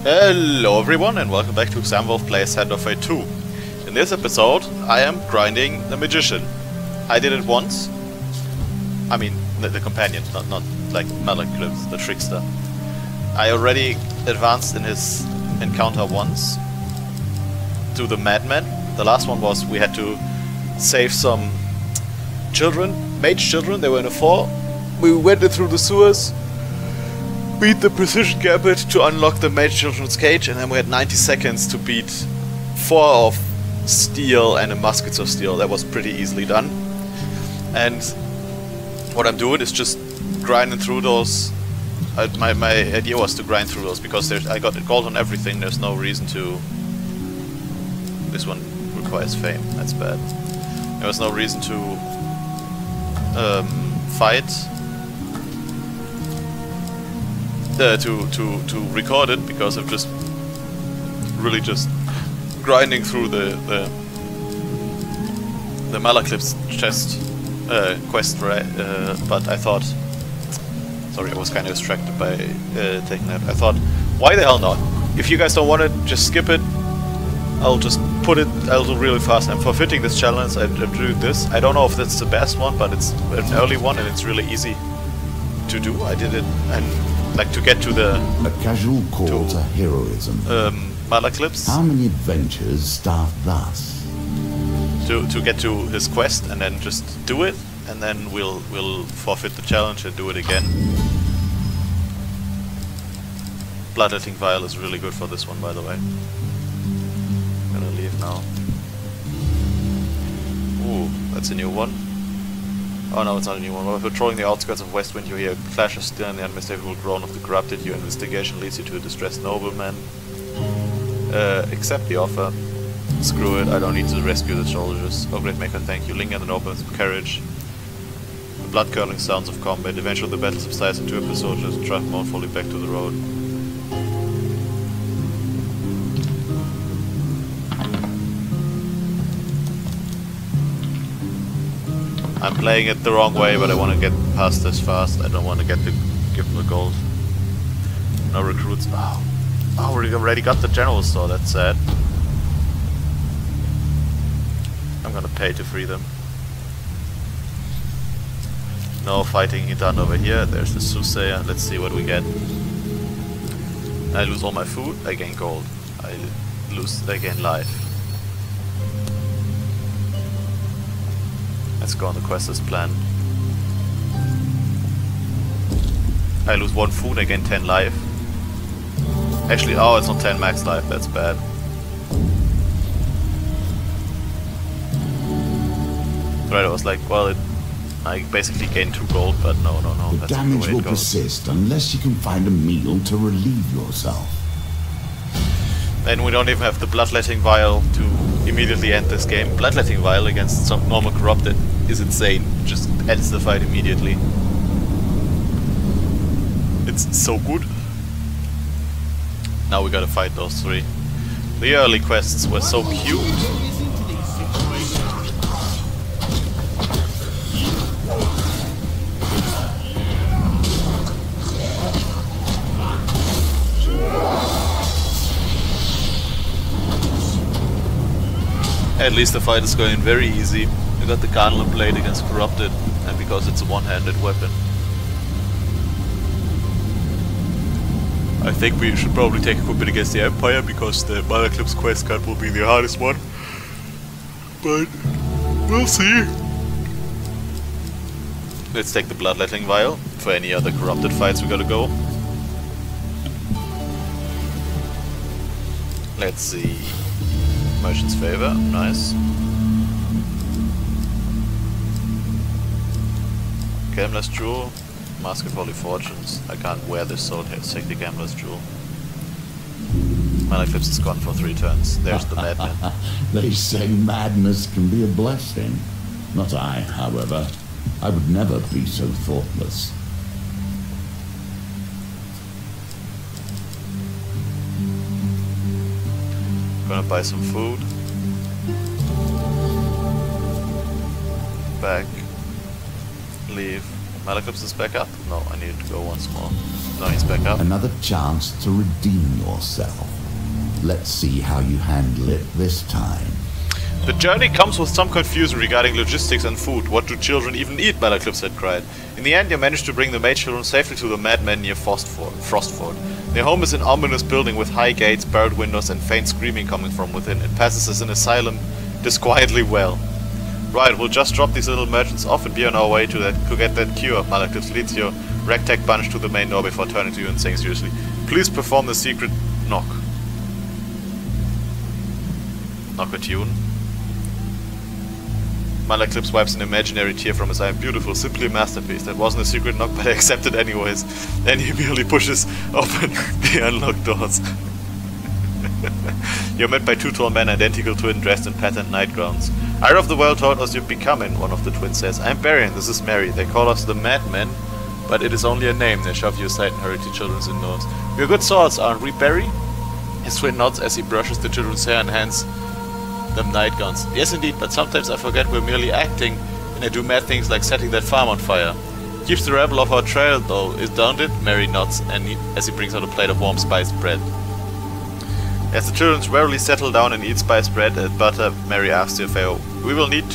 Hello everyone and welcome back to Samwolf Plays Hand of Fate 2. In this episode I am grinding the Magician. I did it once. I mean the companion, not like Malaclypse, the trickster. I already advanced in his encounter once to the madman. The last one was we had to save some children, mage children, they were in a fall. We went through the sewers, beat the precision gambit to unlock the mage children's cage, and then we had 90 seconds to beat 4 of steel and a muskets of steel. That was pretty easily done. And what I'm doing is just grinding through those. My idea was to grind through those because I got gold on everything. There's no reason to. This one requires fame. That's bad. There was no reason to fight. To record it because I'm just really just grinding through the Malaclypse chest quest, right? But I thought, sorry, I was kind of distracted by taking that. I thought, why the hell not? If you guys don't want it, just skip it. I'll just put it. I'll do really fast. I'm forfeiting this challenge. I'm doing this. I don't know if that's the best one, but it's an early one and it's really easy to do. I did it and. Like to get to the... A casual call to heroism. Malaclypse. How many adventures start thus? To get to his quest and then just do it, and then we'll forfeit the challenge and do it again. Bloodletting Vial is really good for this one, by the way. I'm gonna leave now. Ooh, that's a new one. Oh no, it's not a new one. While patrolling the outskirts of Westwind, you hear a clash of steel and the unmistakable groan of the corrupted. Your investigation leads you to a distressed nobleman. Accept the offer. Screw it, I don't need to rescue the soldiers. Oh great maker, thank you. Linger in the nobleman's carriage. The blood-curdling sounds of combat. Eventually the battle subsides and 2 of the soldiers drive mournfully back to the road. I'm playing it the wrong way, but I want to get past this fast. I don't want to give them the gold. No recruits. Oh, we already got the general store. That's sad. I'm gonna pay to free them. No fighting done over here. There's the soothsayer. Let's see what we get. I lose all my food. I gain gold. I gain life. Let's go on the quest as planned. I lose 1 food, I gain 10 life. Actually, oh, it's not 10 max life, that's bad. Right, I was like, well, I basically gained 2 gold, but no, the damage will persist unless you can find a meal to relieve yourself. Then we don't even have the Bloodletting Vial to immediately end this game. Bloodletting Vial against some normal corrupted is insane. Just ends the fight immediately. It's so good. Now we gotta fight those 3. The early quests were so cute. At least the fight is going very easy. We got the Gauntlet Blade against Corrupted, and because it's a one-handed weapon. I think we should probably take equipment against the Empire, because the Malaclypse quest card will be the hardest one. But we'll see. Let's take the Bloodletting Vial. For any other Corrupted fights we gotta go. Let's see. Merchant's Favor, nice. Gambler's Jewel, Mask of Holy Fortunes. I can't wear this, so let's take the Gambler's Jewel. Malaclypse is gone for 3 turns. There's the madman. They say madness can be a blessing. Not I, however. I would never be so thoughtless. Gonna buy some food. Back. Leave. Malaclypse is back up? No, I need to go once more. No, he's back up. Another chance to redeem yourself. Let's see how you handle it this time. The journey comes with some confusion regarding logistics and food. What do children even eat? Malaclypse had cried. In the end, you managed to bring the maid children safely to the madman near Frostford. Their home is an ominous building with high gates, barred windows, and faint screaming coming from within. It passes as an asylum disquietly well. Right, we'll just drop these little merchants off and be on our way to get that cure. Malaclypse leads your ragtag bunch to the main door before turning to you and saying seriously, please perform the secret knock. Knock a tune. Malaclypse wipes an imaginary tear from his eye. Beautiful, simply a masterpiece. That wasn't a secret knock, but I accepted anyways. Then he merely pushes open the unlocked doors. You're met by two tall men, identical twin, dressed in patterned nightgowns. Eye of the World told us you're becoming, one of the twins says. I'm Barry and this is Mary. They call us the Madmen, but it is only a name. They shove you aside and hurry to children's indoors. We're good swords, aren't we, Barry? His twin nods as he brushes the children's hair and hands them nightgowns. Yes indeed, but sometimes I forget we're merely acting and I do mad things like setting that farm on fire. Keeps the rebel off our trail though, don't it? Mary nods as he brings out a plate of warm spiced bread. As the children rarely settle down and eat spiced bread and butter, Mary asks you a favor. We will need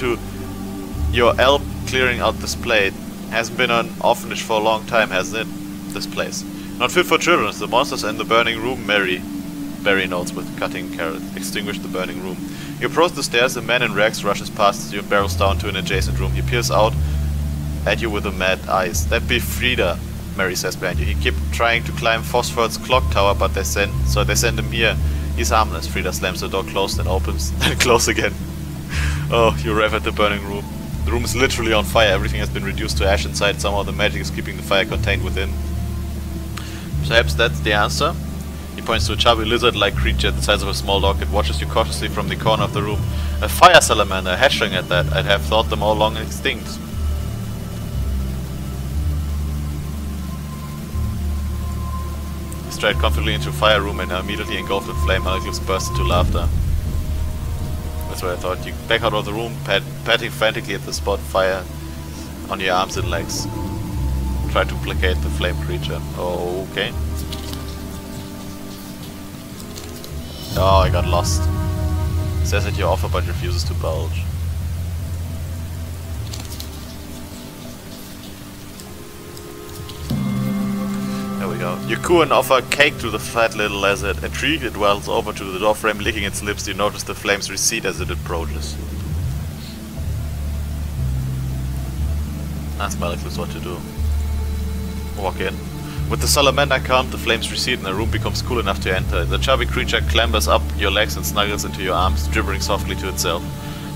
your help clearing out this plate. Hasn't been an orphanage for a long time, hasn't it? This place. Not fit for children. The monsters in the burning room, Barry notes with cutting carrot. Extinguish the burning room. You approach the stairs, a man in rags rushes past as you barrels down to an adjacent room. He peers out at you with the mad eyes. That be Frida, Mary says behind you. He kept trying to climb Phosphor's clock tower, but they send him here. He's harmless. Frida slams the door closed and opens, then close again. Oh, you arrive at the burning room. The room is literally on fire. Everything has been reduced to ash inside. Somehow the magic is keeping the fire contained within. Perhaps that's the answer? He points to a chubby lizard-like creature the size of a small dog. It watches you cautiously from the corner of the room. A fire salamander, a hatchling at that. I'd have thought them all long extinct. He stride comfortably into a fire room and immediately engulfed in flame. Malaclypse bursts into laughter. That's what I thought. You back out of the room, patting frantically at the spot fire on your arms and legs. Try to placate the flame creature. Oh, okay. Oh, I got lost. Says that you offer but refuses to bulge. There we go. You coo and offer cake to the fat little lizard. Intrigued, it waddles over to the doorframe, licking its lips. You notice the flames recede as it approaches. Ask Malaclypse what to do. Walk in. With the salamander calmed, the flames recede and the room becomes cool enough to enter. The chubby creature clambers up your legs and snuggles into your arms, gibbering softly to itself.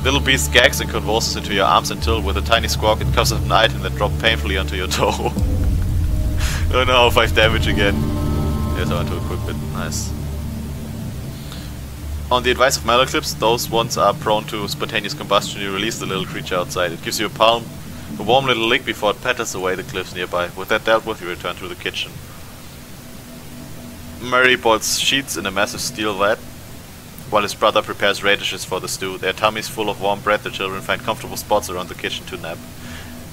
Little beast gags and convulses into your arms until, with a tiny squawk, it cuffs an item that drops painfully onto your toe. Oh no, 5 damage again. Yes, I want to equip it. Nice. On the advice of Malaclypse, those ones are prone to spontaneous combustion. You release the little creature outside. It gives you a warm little lick before it patters away the cliffs nearby. With that dealt with, you return to the kitchen. Murray boils sheets in a massive steel vat, while his brother prepares radishes for the stew. Their tummies full of warm bread, the children find comfortable spots around the kitchen to nap.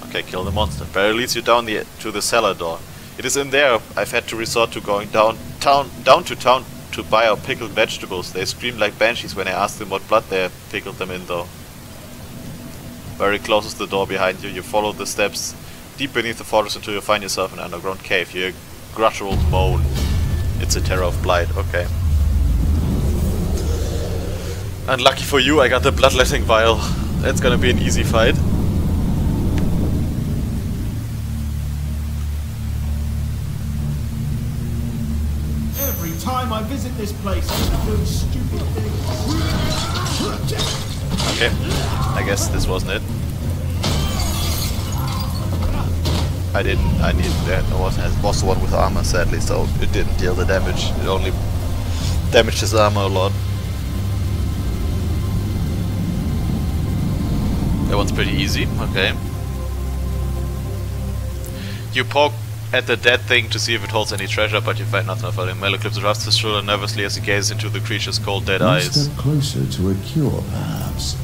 Okay, kill the monster. Barry leads you down to the cellar door. It is in there I've had to resort to going down to town to buy our pickled vegetables. They scream like banshees when I ask them what blood they have pickled them in, though. Barry closes the door behind you. You follow the steps deep beneath the fortress until you find yourself in an underground cave. You hear a guttural moan. It's a terror of blight. Okay. Unlucky for you, I got the bloodletting vial. That's gonna be an easy fight. Every time I visit this place, I'm doing stupid things. Okay, I guess this wasn't it. I needed that. I was the one with armor, sadly, so it didn't deal the damage. It only damaged his armor a lot. That one's pretty easy, okay. You poke at the dead thing to see if it holds any treasure, but you find nothing of value. Malaclypse rubs his shoulder nervously as he gazes into the creature's cold dead eyes. One step closer to a cure, perhaps.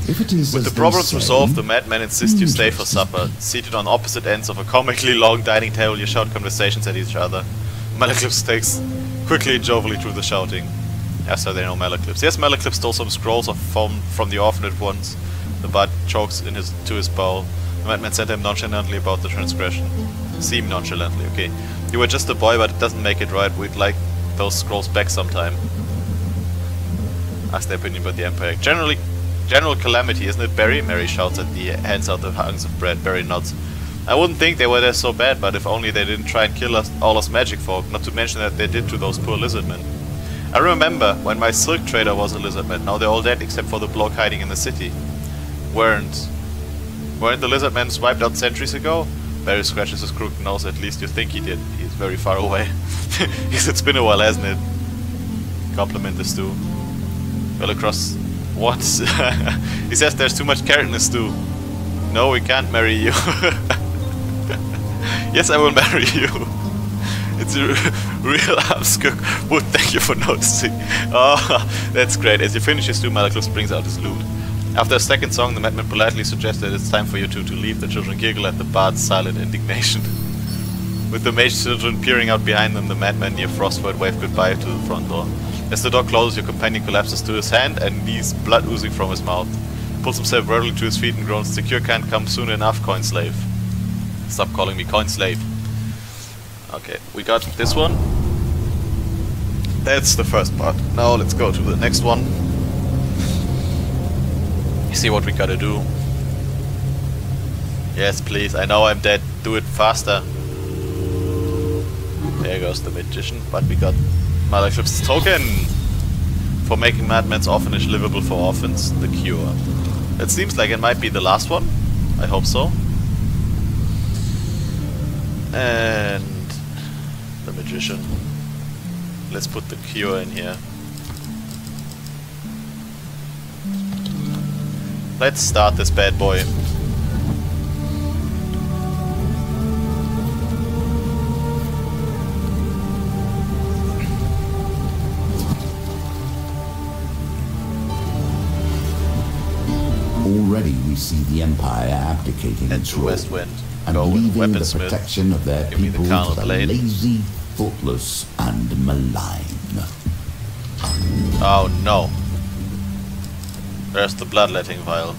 If it is With the as they problems say, resolved, the madman insists you stay for interesting. supper. Seated on opposite ends of a comically long dining table, you shout conversations at each other. Malaclypse takes quickly and jovially through the shouting. Yes, so they know Malaclypse. Yes, Malaclypse stole some scrolls from the orphanage once. The bard chokes to his bowl. The madman said to him nonchalantly about the transgression. Seem nonchalantly, okay. You were just a boy, but it doesn't make it right. We'd like those scrolls back sometime. Ask their opinion about the Empire. General calamity, isn't it, Barry? Mary shouts at the hands out the hunks of bread. Barry nods. I wouldn't think they were there so bad, but if only they didn't try and kill all us magic folk, not to mention that they did to those poor lizardmen. I remember when my silk trader was a lizardman. Now they're all dead except for the bloke hiding in the city. Weren't the lizardmen wiped out centuries ago? Barry scratches his crooked nose. At least you think he did. He's very far away. Yes, it's been a while, hasn't it? Compliment the stew. Well, across... What? He says there's too much carrot in the stew. No, we can't marry you. Yes, I will marry you. It's a real obscure wood. Thank you for noticing. Oh, that's great. As you finish your stew, Malaclypse brings out his lute. After a second song, the madman politely suggests that it's time for you two to leave. The children giggle at the bard's silent indignation. With the mage children peering out behind them, the madman near Frostwood waved goodbye to the front door. As the door closes, your companion collapses to his hand and knees, blood oozing from his mouth. He pulls himself readily to his feet and groans, "The cure can't come soon enough, coin slave." Stop calling me coin slave. Okay, we got this one. That's the first part. Now let's go to the next one. You see what we gotta do. Yes, please. I know I'm dead. Do it faster. There goes the magician. But we got Malaclypse's token for making Madman's orphanage livable for orphans. The cure. It seems like it might be the last one. I hope so. And the magician. Let's put the cure in here. Let's start this bad boy. Already we see the Empire abdicating And its to role West Wind. and Go with leaving the weaponsmith. protection of their Give me the people carnal to the blade. lazy, thoughtless, and malign. Oh no. There's the bloodletting vial.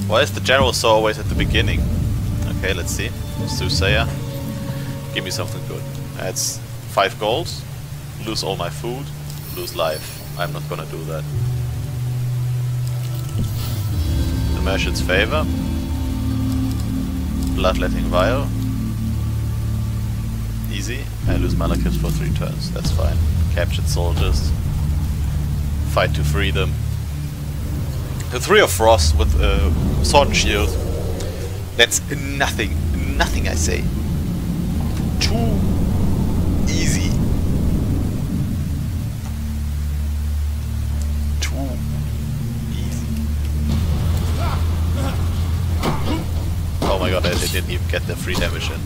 Why is the general so always at the beginning? Okay, let's see. Soothsayer. Give me something good. That's 5 gold. Lose all my food. Lose life. I'm not gonna do that. The merchant's favor. Bloodletting vial. Easy. I lose Malaclypse for 3 turns. That's fine. Captured soldiers. Fight to free them. The 3 of Frost with sword and shield. That's nothing. Nothing, I say. Too easy. Too easy. Oh my god, I didn't even get the free damage in.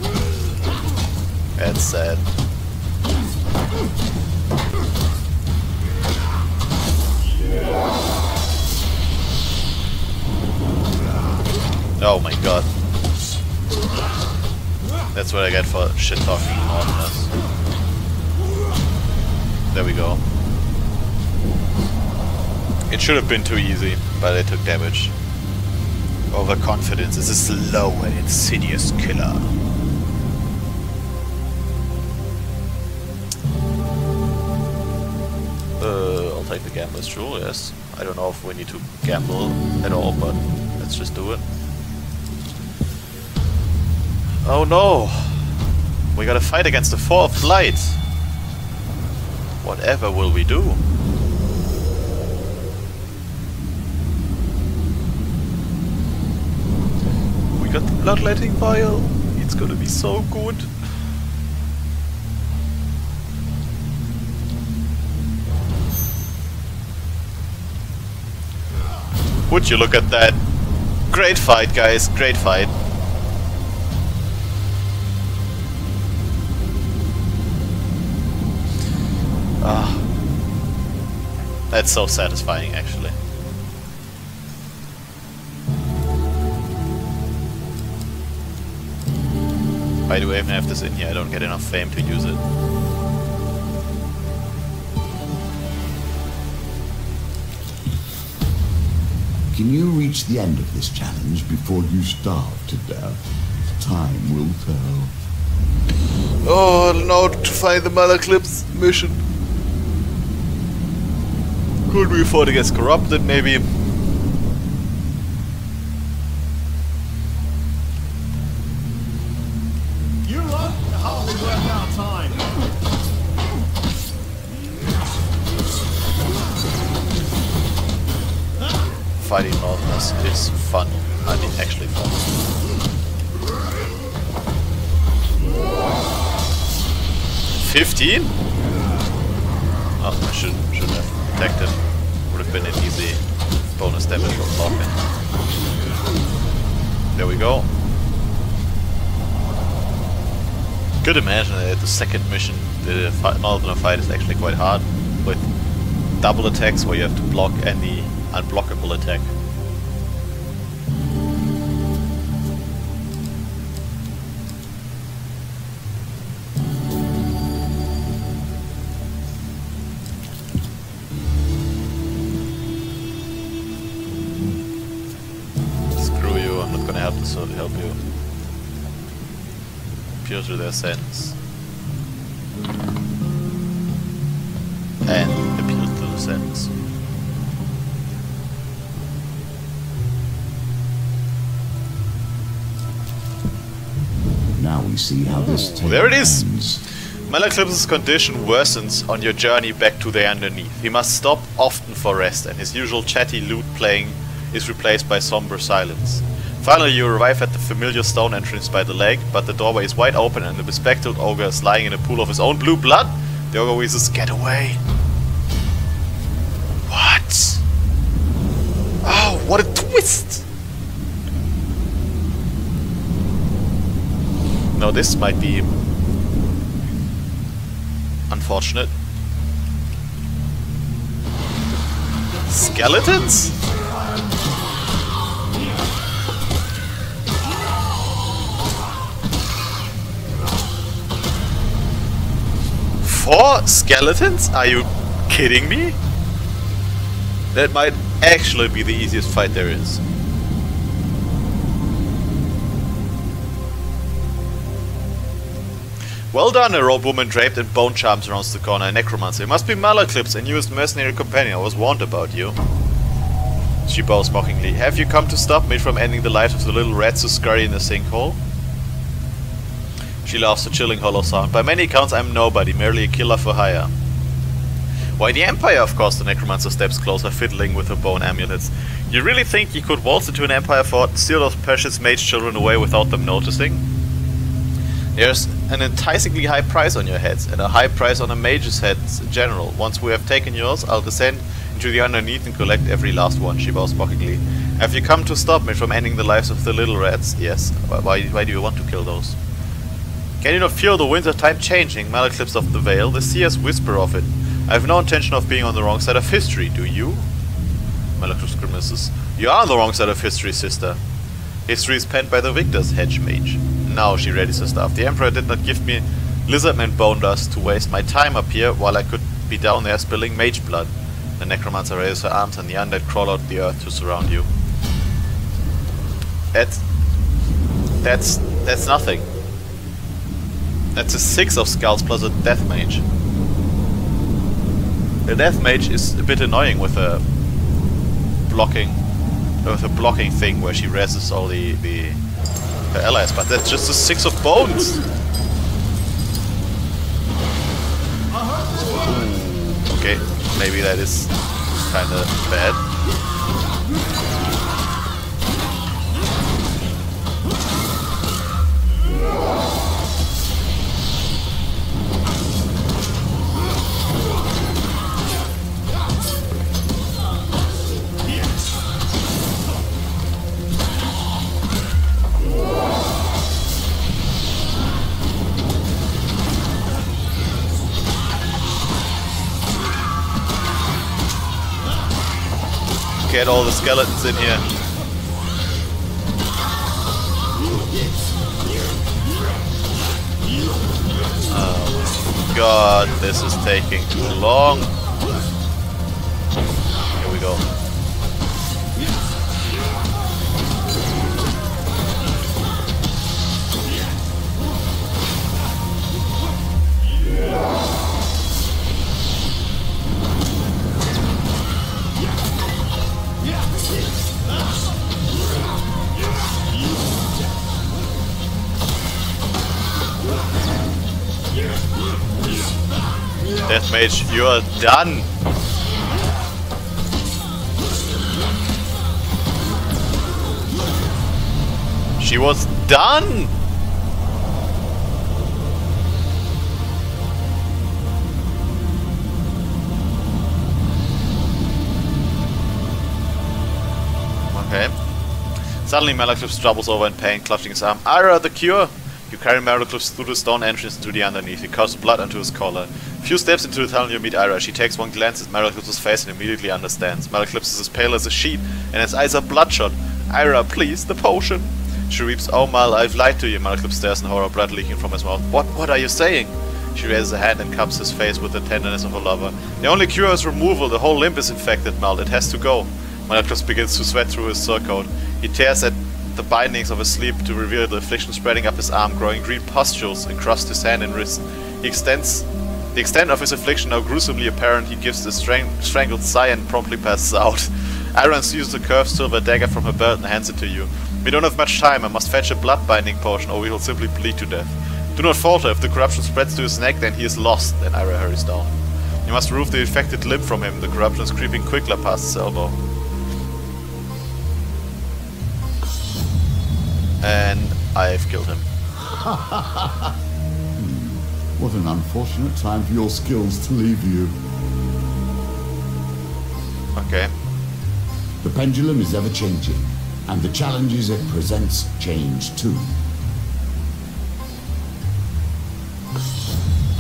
That's sad. Oh my god. That's what I get for shit talking on us. There we go. It should have been too easy, but I took damage. Overconfidence is a slow and insidious killer. I'll take the gambler's jewel, yes. I don't know if we need to gamble at all, but let's just do it. Oh no! We gotta fight against the 4 of Blight! Whatever will we do? We got the bloodletting vial! It's gonna be so good! Would you look at that? Great fight, guys, great fight. Ah, that's so satisfying, actually. Why do I even have this in here? I don't get enough fame to use it. Can you reach the end of this challenge before you starve to death? Time will tell. Oh, no, to find the Malaclypse mission. Could we afford to get corrupted, maybe? You lot can hardly work our time. Fighting Northerners is fun. I mean, actually fun. 15? Oh, I should have protected. Would have been an easy bonus damage from blocking. There we go. Could imagine that the second mission, the Northerner fight, is actually quite hard with double attacks where you have to block any unblockable attack. Screw you, I'm not gonna help you. Appeal to their sense. And appeal to the sense. Now we see how this tale There it is! ends. Malaclypse's condition worsens on your journey back to the underneath. He must stop often for rest, and his usual chatty lute playing is replaced by somber silence. Finally you arrive at the familiar stone entrance by the lake, but the doorway is wide open and the bespectacled ogre is lying in a pool of his own blue blood. The ogre wheezes, "Get away!" What? Oh, what a twist! No, this might be unfortunate. Skeletons? Four skeletons? Are you kidding me? That might actually be the easiest fight there is. Well done, a robed woman draped in bone charms around the corner, a necromancer. It must be Malaclypse, a newest mercenary companion. I was warned about you. She bows mockingly. Have you come to stop me from ending the lives of the little rats who scurry in the sinkhole? She laughs a chilling hollow sound. By many accounts I'm nobody, merely a killer for hire. Why the Empire, of course, the necromancer steps closer, fiddling with her bone amulets. You really think you could waltz into an Empire fort, steal those precious mage children away without them noticing? There's an enticingly high price on your heads, and a high price on a mage's heads in general. Once we have taken yours, I'll descend into the underneath and collect every last one, she bows mockingly. Have you come to stop me from ending the lives of the little rats? Yes. Why do you want to kill those? Can you not feel the winter time changing, Malaclypse of the Vale? The seers whisper of it. I have no intention of being on the wrong side of history, do you? Malaclypse grimaces. You are on the wrong side of history, sister. History is penned by the victors, hedge mage. Now she readies her staff. The Emperor did not give me lizardman bone dust to waste my time up here while I could be down there spilling mage blood. The necromancer raises her arms and the undead crawl out the earth to surround you. That's nothing. That's a 6 of skulls plus a death mage. The death mage is a bit annoying with a blocking thing where she reses all her allies, but that's just a 6 of bones. Ooh, okay, maybe that is kinda bad. Get all the skeletons in here. god, this is taking too long. Here we go. Death Mage, you're done! She was done! Okay. Suddenly Malaclypse doubles over in pain, clutching his arm. Ira, the cure! You carry Malaclypse through the stone entrance to the underneath. You cause blood onto his collar. A few steps into the tunnel you meet Ira. She takes one glance at Malaclypse's face and immediately understands. Malaclypse is as pale as a sheet and his eyes are bloodshot. Ira, please, the potion! She weeps, oh Mal, I've lied to you. Malaclypse stares in horror, blood leaking from his mouth. What are you saying? She raises a hand and cups his face with the tenderness of a lover. The only cure is removal. The whole limb is infected, Mal. It has to go. Malaclypse begins to sweat through his surcoat. He tears at the bindings of his sleeve to reveal the affliction spreading up his arm, growing green pustules across his hand and wrist. The extent of his affliction now gruesomely apparent. He gives a strangled sigh and promptly passes out. Ira seizes a curved silver dagger from her belt and hands it to you. We don't have much time. I must fetch a blood binding potion or we will simply bleed to death. Do not falter. If the corruption spreads to his neck, then he is lost. Then Ira hurries down. You must remove the infected limb from him. The corruption is creeping quickly past his elbow. And I've killed him. What an unfortunate time for your skills to leave you. Okay. The pendulum is ever changing, and the challenges it presents change too.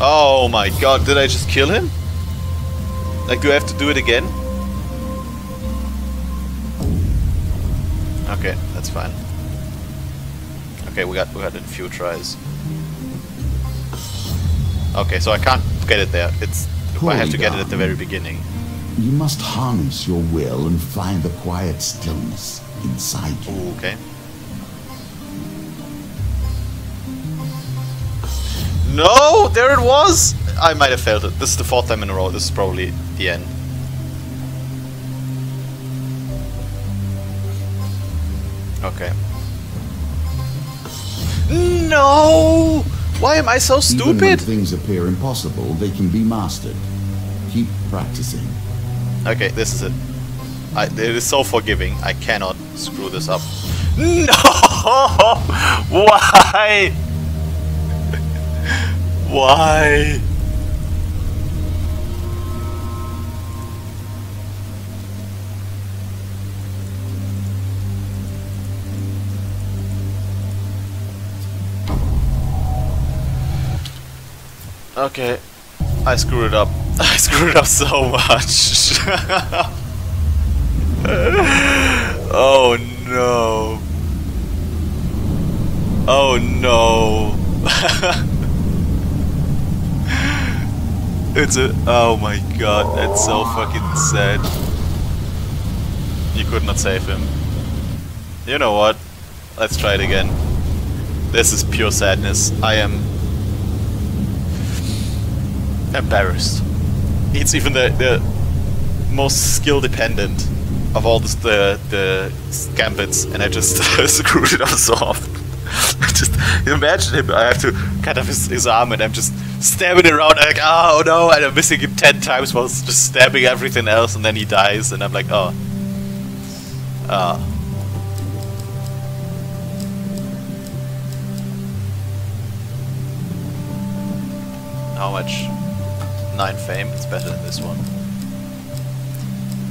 Oh my god, did I just kill him? Like, do I have to do it again? Okay, that's fine. Okay, we got it in a few tries. Okay, so I can't get it there. I have to get it at the very beginning. You must harness your will and find the quiet stillness inside you. Ooh, okay. No! There it was! I might have failed it. This is the 4th time in a row. This is probably the end. Okay. No! Why am I so stupid? Even when things appear impossible, they can be mastered. Keep practicing. Okay, this is it. It is so forgiving. I cannot screw this up. No! Why? Why? Okay, I screwed it up. I screwed it up so much. Oh no. Oh no. Oh my god, that's so fucking sad. You could not save him. You know what? Let's try it again. This is pure sadness. I am embarrassed. It's even the most skill dependent of all the gambits, and I just screwed it up so often. Just imagine him. I have to cut off his arm, and I'm just stabbing around like, oh no, and I'm missing him 10 times while just stabbing everything else, and then he dies, and I'm like, oh. How much? 9 fame, it's better than this one.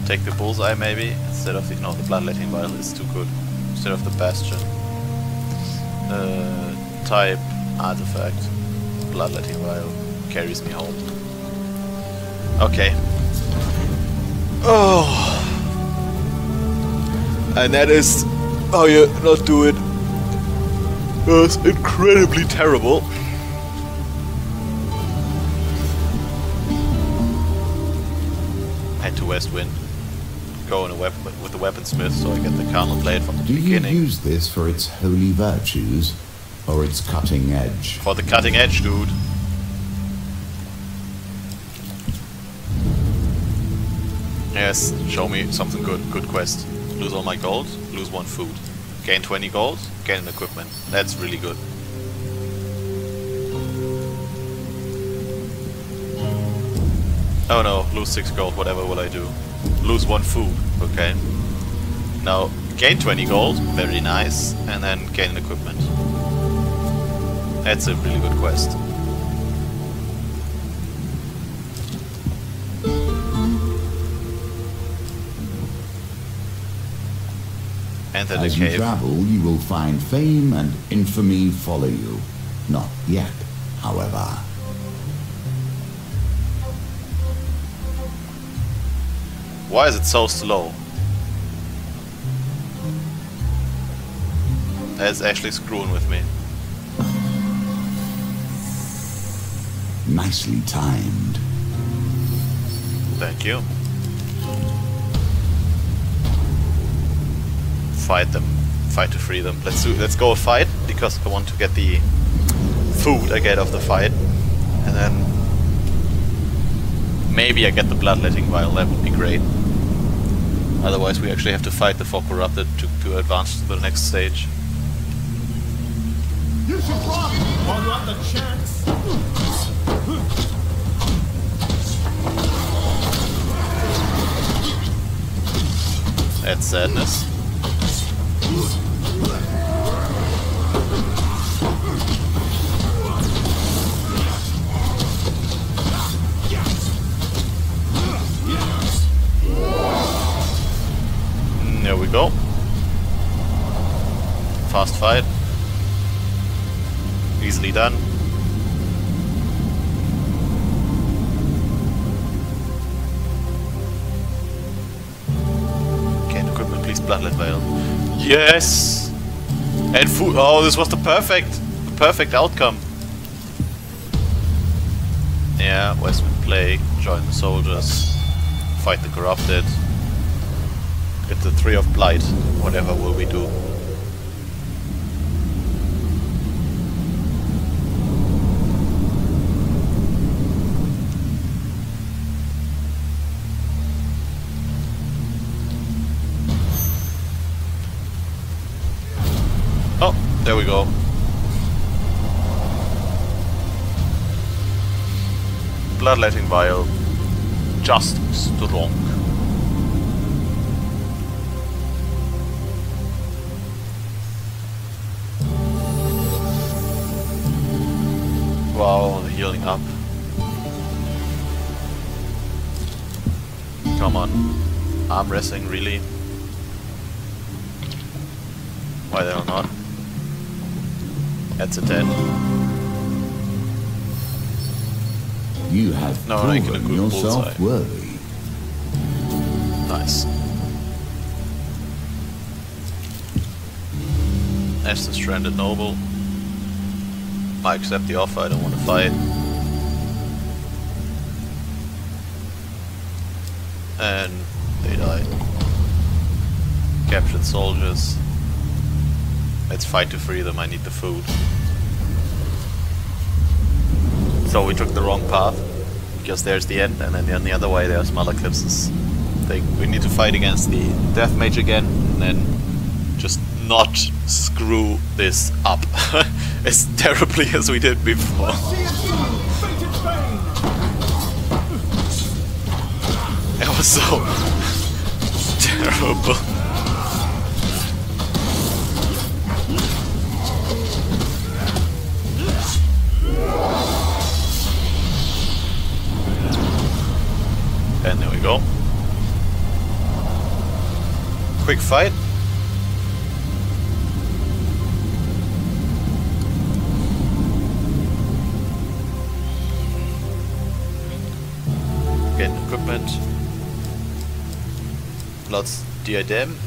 Take the bullseye maybe, instead of the, no, the bloodletting vial is too good. Instead of the bastion. Type, artifact, bloodletting vial, carries me home. Okay. Oh! And that is how you not do it. It was incredibly terrible. West Wind. Go in a with the weaponsmith, so I get the carnal blade from the Do you beginning. use this for its holy virtues, or its cutting edge? For the cutting edge, dude. Yes, show me something good. Good quest. Lose all my gold, lose 1 food. Gain 20 gold, gain an equipment. That's really good. Oh no, lose 6 gold, whatever will I do? Lose 1 food, okay. Now, gain 20 gold, very nice, and then gain an equipment. That's a really good quest. Enter the As you cave. travel, you will find fame and infamy follow you. Not yet, however. Why is it so slow? That's actually screwing with me. Nicely timed. Thank you. Fight them. Fight to free them. Let's go a fight, because I want to get the food I get off the fight. And then maybe I get the bloodletting vial, that would be great. Otherwise we actually have to fight the Four Corrupted to advance to the next stage. You should run while you have the chance. That's sadness. There we go. Fast fight. Easily done. Gain equipment, please. Bloodlet Veil. Yes! And food. Oh, this was the perfect outcome. Yeah, Westwind Plague. Join the soldiers. Fight the corrupted. Get the 3 of Blight. Whatever will we do? Oh, there we go. Bloodletting Vial. Just strong. Wow, the healing up. Come on. Arm wrestling, really? Why the hell not? That's a 10. You have No, I can proven equip yourself bullseye. worthy. Nice. As the Stranded Noble. I accept the offer, I don't want to fight. And they died. Captured soldiers. Let's fight to free them, I need the food. So we took the wrong path, because there's the end, and then on the other way there's Malaclypse's thing. We need to fight against the Death Mage again, and then just not screw this up as terribly as we did before. See you soon, fated Bane. It was so terrible. And there we go. Quick fight. Get equipment. Blood's diadem.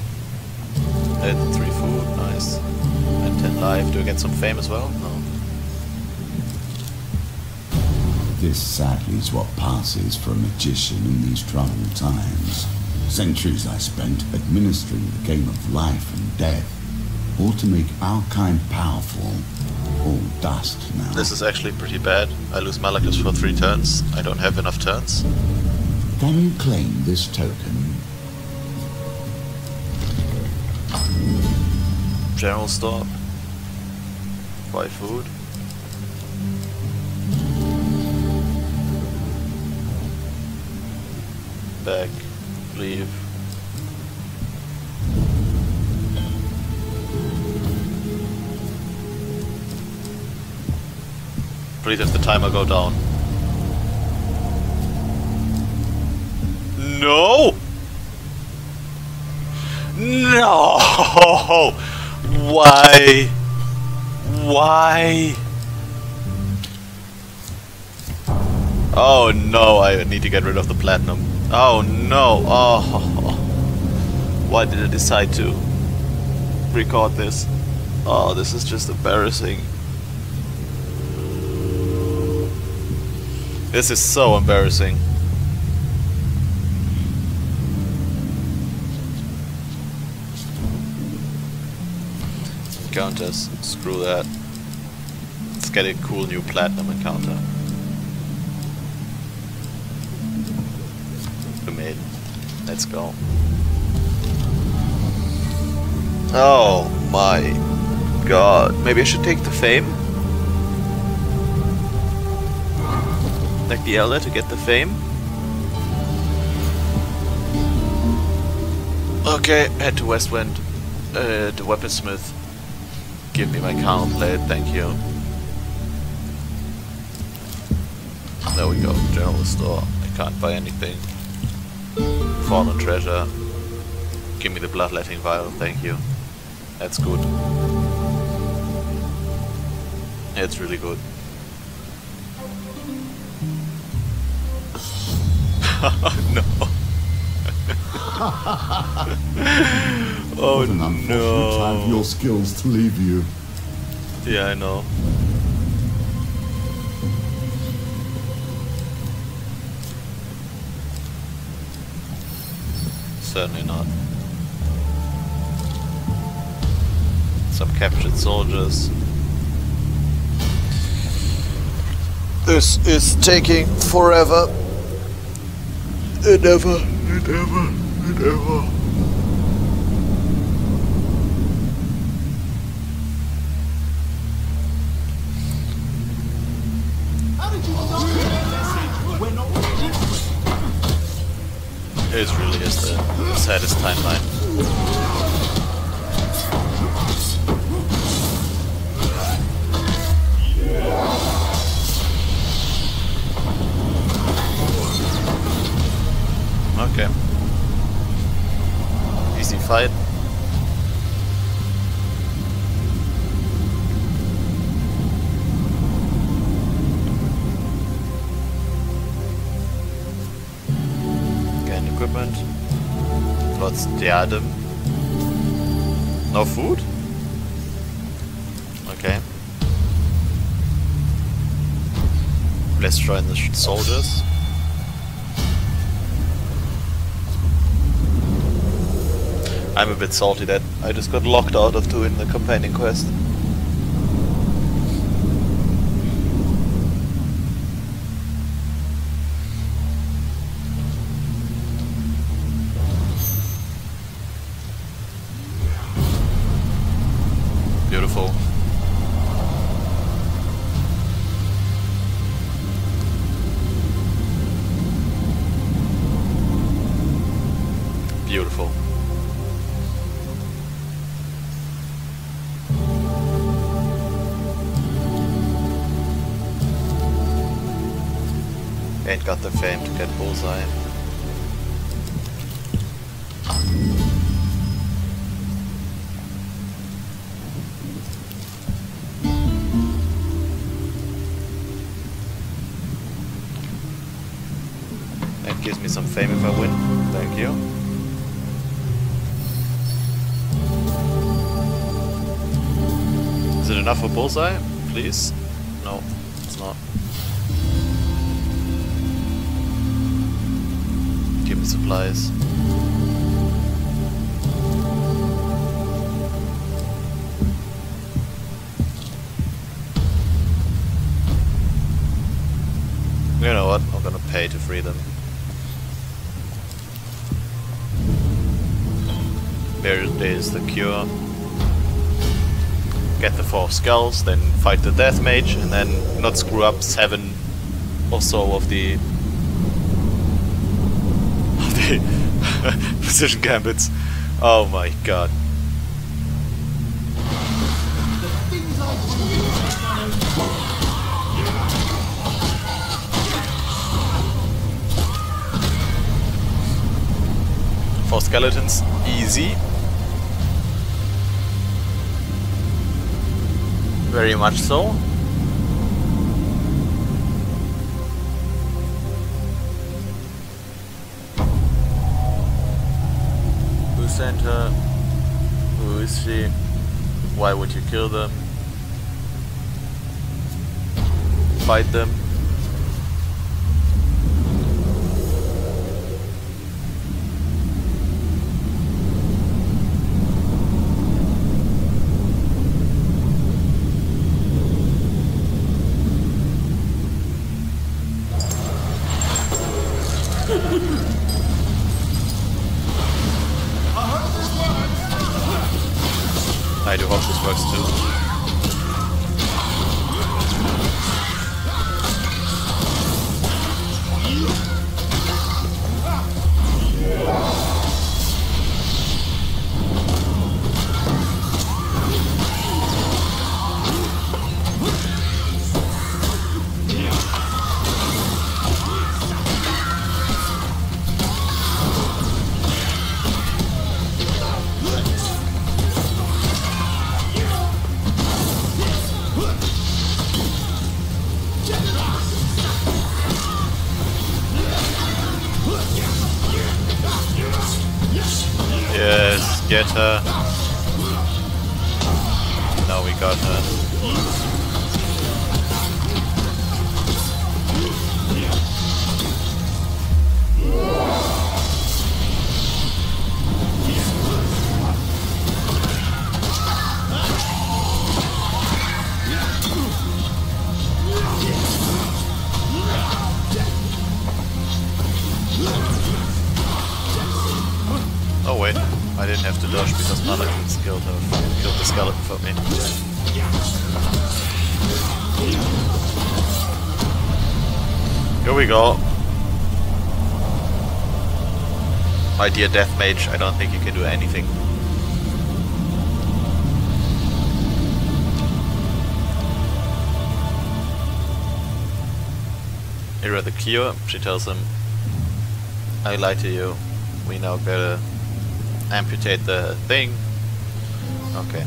And 3 food, nice. And 10 life. Do I get some fame as well? No. This sadly is what passes for a magician in these troubled times. Centuries I spent administering the game of life and death, all to make our kind powerful, all dust now. This is actually pretty bad. I lose Malaclypse for 3 turns. I don't have enough turns. Can you claim this token? General store. Buy food. Back. Leave. Please have the timer go down. No! No! Why? Why? Oh no, I need to get rid of the platinum. Oh no, oh. Why did I decide to record this? Oh, this is just embarrassing. This is so embarrassing. Encounters, screw that. Let's get a cool new platinum encounter. We made. Let's go. Oh my god. Maybe I should take the fame? Like the Elder to get the fame? Okay, head to Westwind. The weaponsmith. Give me my counter blade, thank you. There we go, general store. I can't buy anything. Fallen treasure. Give me the bloodletting vial, thank you. That's good. It's really good. No. Oh What an unfortunate time for your skills to leave you. Yeah, I know. Certainly not. Some captured soldiers. This is taking forever. And ever, and ever, and ever. How did you not get a message? We're not ready. It really is the saddest timeline. Okay. Easy fight. Gain equipment. Lots diadem. No food? Okay. Let's join the soldiers. I'm a bit salty that I just got locked out of doing the companion quest. Beautiful. Beautiful. Ain't got the fame to get bullseye. That gives me some fame if I win. Thank you. Is it enough for bullseye? Please? No, it's not. supplies. You know what? I'm gonna pay to free them. There is the cure. Get the 4 skulls, then fight the death mage, and then not screw up 7 or so of the precision gambits. Oh my god. For skeletons, easy. Very much so. Who sent her? Who is she? Why would you kill them? Fight them. I do hope this works too. Yes, get her. Now we got her. Oh wait, I didn't have to dodge because Malaclypse killed the skeleton for me. Here we go. My dear death mage, I don't think you can do anything. Here are the cure. She tells him, I lied to you. We now gotta amputate the thing. Okay.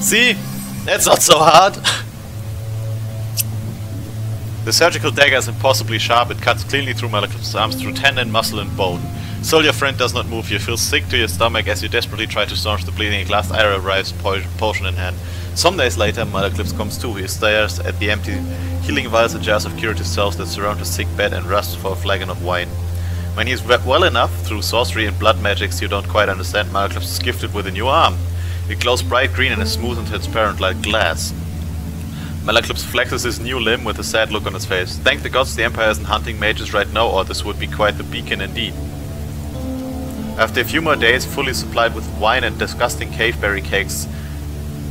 See? That's not so hard! The surgical dagger is impossibly sharp. It cuts cleanly through Malaclypse's arms, through tendon, muscle and bone. Still your friend does not move. You feel sick to your stomach as you desperately try to staunch the bleeding. At last Ira arrives, potion in hand. Some days later, Malaclypse comes to. He stares at the empty healing vials and jars of curative salves that surround his sick bed and rusts for a flagon of wine. When he is well enough, through sorcery and blood magics you don't quite understand, Malaclypse is gifted with a new arm. It glows bright green and is smooth and transparent like glass. Malaclypse flexes his new limb with a sad look on his face. Thank the gods the Empire isn't hunting mages right now, or this would be quite the beacon indeed. After a few more days, fully supplied with wine and disgusting caveberry cakes,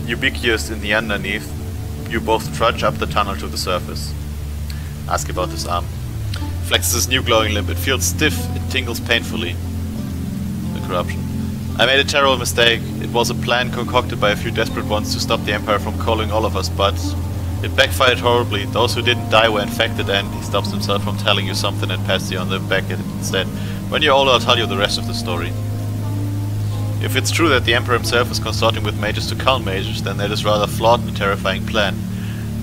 ubiquitous in the underneath, you both trudge up the tunnel to the surface. Ask about this arm. Flexes his new glowing limb. It feels stiff, it tingles painfully. The corruption. I made a terrible mistake. It was a plan concocted by a few desperate ones to stop the Empire from calling all of us, but it backfired horribly. Those who didn't die were infected, and he stops himself from telling you something and pats you on the back instead. When you're older, I'll tell you the rest of the story. If it's true that the Emperor himself is consorting with mages to calm mages, then that is rather flawed and a terrifying plan.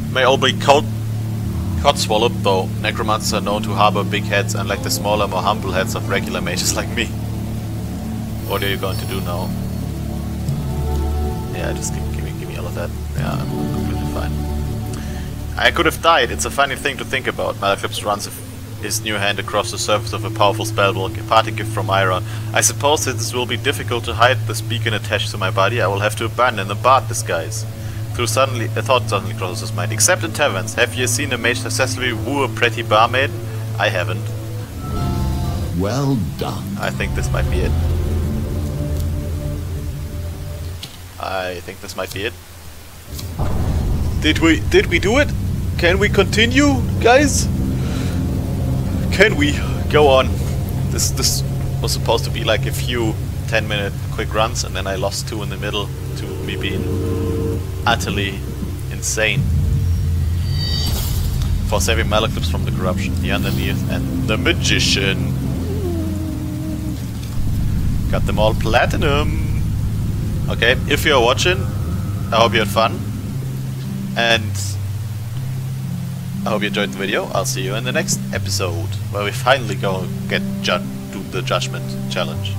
It may all be cod-swallowed, though necromancers are known to harbor big heads, unlike the smaller, more humble heads of regular mages like me. What are you going to do now? Yeah, just give me all of that. Yeah, I'm completely fine. I could have died. It's a funny thing to think about. Malaclypse runs his new hand across the surface of a powerful spellbook, a parting gift from Ira. I suppose that this will be difficult to hide this beacon attached to my body. I will have to abandon the bard disguise. A thought suddenly crosses his mind. Except in taverns. Have you seen a mage successfully woo a pretty barmaid? I haven't. Well done. I think this might be it. I think this might be it. Did we do it? Can we continue, guys? Can we go on? This was supposed to be like a few 10-minute quick runs, and then I lost 2 in the middle to me being utterly insane. For saving Malaclypse from the corruption, the underneath, and the magician. Got them all platinum. Okay, if you're watching, I hope you had fun. And I hope you enjoyed the video. I'll see you in the next episode, where we finally go do the judgment challenge.